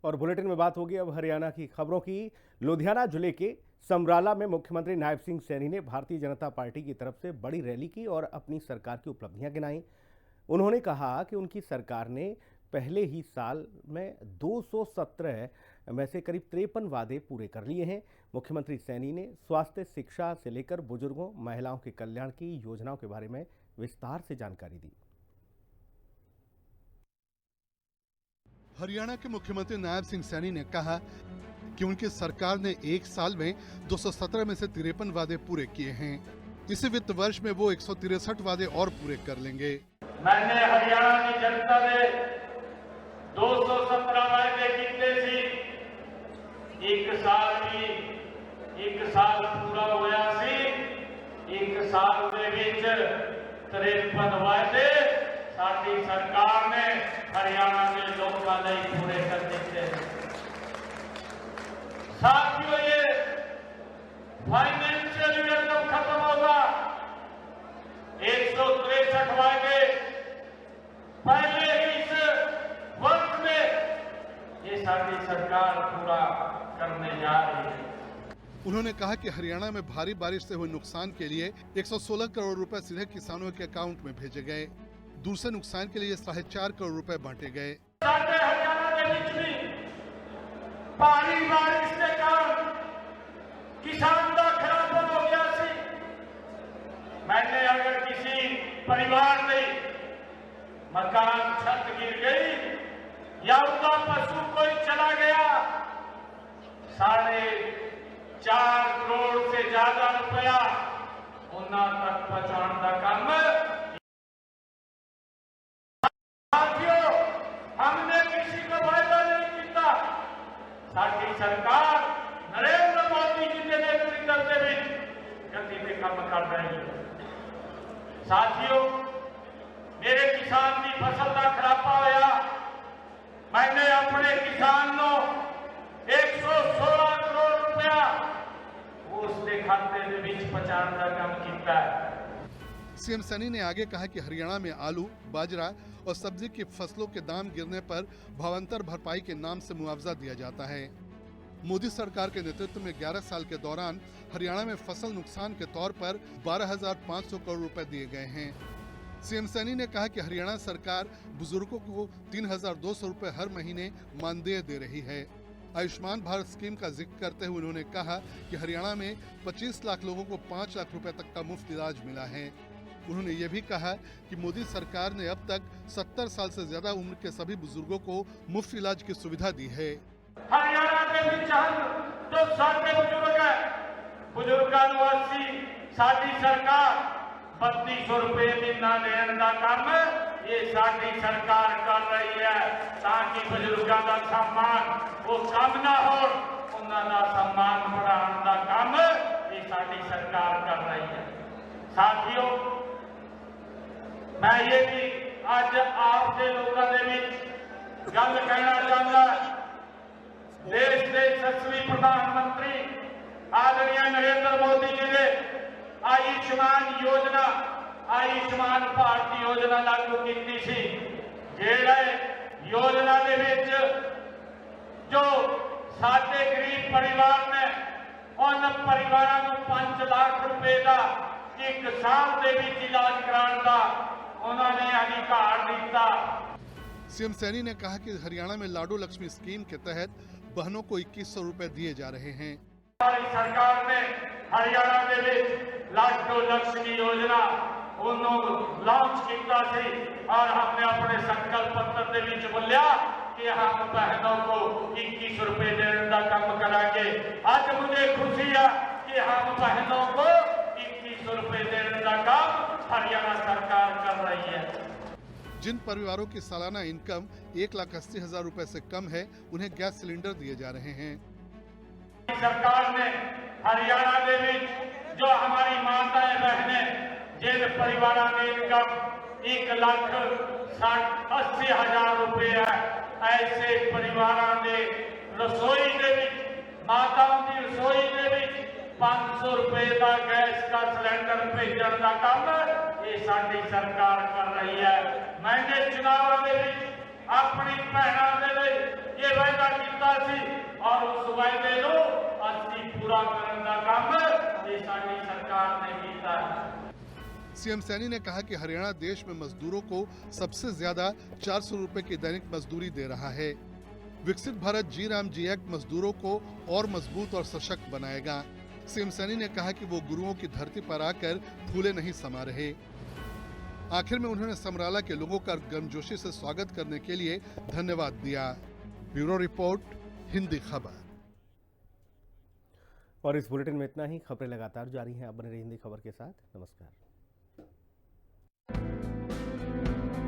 और बुलेटिन में बात होगी अब हरियाणा की खबरों की। लुधियाना जिले के समराला में मुख्यमंत्री नायब सिंह सैनी ने भारतीय जनता पार्टी की तरफ से बड़ी रैली की और अपनी सरकार की उपलब्धियां गिनाई। उन्होंने कहा कि उनकी सरकार ने पहले ही साल में 217 में से करीब 53 वादे पूरे कर लिए हैं। मुख्यमंत्री सैनी ने स्वास्थ्य, शिक्षा से लेकर बुजुर्गों, महिलाओं के कल्याण की योजनाओं के बारे में विस्तार से जानकारी दी। हरियाणा के मुख्यमंत्री नायब सिंह सैनी ने कहा कि उनकी सरकार ने एक साल में 217 में से 53 वादे पूरे किए हैं। इसी वित्त वर्ष में वो 163 वादे और पूरे कर लेंगे। मैंने हरियाणा की जनता ने 217 वादे किए सी। एक साल पूरा होया सी। एक साल के विच 53 वादे साडी सरकार ने हरियाणा के लोगों ने पूरे कर दिए हैं। साथियों, ये फाइनेंशियल ईयर जब खत्म होगा 163 वादे पहले ही इस वर्ष में ये साडी सरकार पूरा करने जा रही है। उन्होंने कहा कि हरियाणा में भारी बारिश से हुए नुकसान के लिए 116 करोड़ रुपए सीधे किसानों के अकाउंट में भेजे गए। दूसरे नुकसान के लिए 4.5 करोड़ रुपए बांटे गए। हरियाणा के बीच में भारी बारिश के कारण किसान का खराब हो गया सी। मैंने अगर किसी परिवार में मकान छत गिर गई या उसका पशु कोई चला गया, 4.5 करोड़ से ज्यादा रुपया उन्ना तक पहुंचाने का काम हमने किसी को वायदा नहीं किया। साडी सरकार नरेंद्र मोदी जी के नेतृत्व से भी गति में काम कर रही है। साथियों, मेरे किसान की फसल का खराबा होया, मैंने अपने किसान को 116 करोड़ रुपया उसके खाते में बीच पहुंचाने का काम किया है। सीएम सैनी ने आगे कहा कि हरियाणा में आलू, बाजरा और सब्जी की फसलों के दाम गिरने पर भावांतर भरपाई के नाम से मुआवजा दिया जाता है। मोदी सरकार के नेतृत्व में 11 साल के दौरान हरियाणा में फसल नुकसान के तौर पर 12,500 करोड़ रुपए दिए गए हैं। सीएम सैनी ने कहा कि हरियाणा सरकार बुजुर्गों को 3,200 रुपए हर महीने मानदेय दे रही है। आयुष्मान भारत स्कीम का जिक्र करते हुए उन्होंने कहा कि हरियाणा में 25 लाख लोगों को 5 लाख रुपए तक का मुफ्त इलाज मिला है। उन्होंने ये भी कहा कि मोदी सरकार ने अब तक 70 साल से ज्यादा उम्र के सभी बुजुर्गों को मुफ्त इलाज की सुविधा दी है। हरियाणा के बीच जो सारे बुजुर्ग है, बुजुर्गों को 80 साडी सरकार 3200 रुपए महीना देने का काम ये साडी सरकार कर रही है, ताकि बुजुर्गों का सम्मान वो कम ना हो, उन्होंने सम्मान बढ़ाने का काम ये साडी सरकार कर रही है। साथियों, मैं ये भी आज आपके लोगों के बीच गल कहना चाहता, देश के यशस्वी प्रधानमंत्री आदरणीय नरेंद्र मोदी जी ने आयुष्मान भारत योजना लागू की सी। जेड़े योजना के विच जो साडे गरीब परिवार ने उन परिवारों को 5 लाख रुपए का एक साल के बीच इलाज कराने का उन्होंने अधिकार दिता। सीएम सैनी ने कहा कि हरियाणा में लाडो लक्ष्मी स्कीम के तहत बहनों को 2100 रुपए दिए जा रहे हैं। हमारी सरकार ने हरियाणा के लिए लाडो लक्ष्मी योजना लॉन्च किया और हमने अपने संकल्प पत्र के बीच बोलिया कि हम बहनों को 21 रुपए देने का काम कराएंगे। आज मुझे खुशी है कि हम बहनों को 21 रुपए देने का काम हरियाणा सरकार कर रही है। जिन परिवारों की सालाना इनकम 1,80,000 रुपए से कम है, उन्हें गैस सिलेंडर दिए जा रहे हैं। सरकार ने हरियाणा के बीच जो हमारी माताएं बहनें जिन परिवारों की इनकम 1,80,000 रुपए है, ऐसे परिवारों के रसोई के माताओं की रसोई के 500 रुपए का गैस का सिलेंडर भेजने का काम ये साडी सरकार कर रही है। मैंने चुनाव में अपनी भैनों के लिए ये वायदा किया और उस वायदे नो 80 पूरा करने का काम ये साडी सरकार ने किया है। सीएम सैनी ने कहा कि हरियाणा देश में मजदूरों को सबसे ज्यादा 400 रुपए की दैनिक मजदूरी दे रहा है। विकसित भारत जी राम जी एक्ट मजदूरों को और मजबूत और सशक्त बनाएगा। सीएम सैनी ने कहा कि वो गुरुओं की धरती पर आकर फूले नहीं समा रहे। आखिर में उन्होंने समराला के लोगों का गर्मजोशी से स्वागत करने के लिए धन्यवाद दिया। ब्यूरो रिपोर्ट, हिंदी खबर। और इस बुलेटिन में इतना ही। खबरें लगातार जारी हैं। आप बने रहिए हिंदी खबर के साथ। नमस्कार।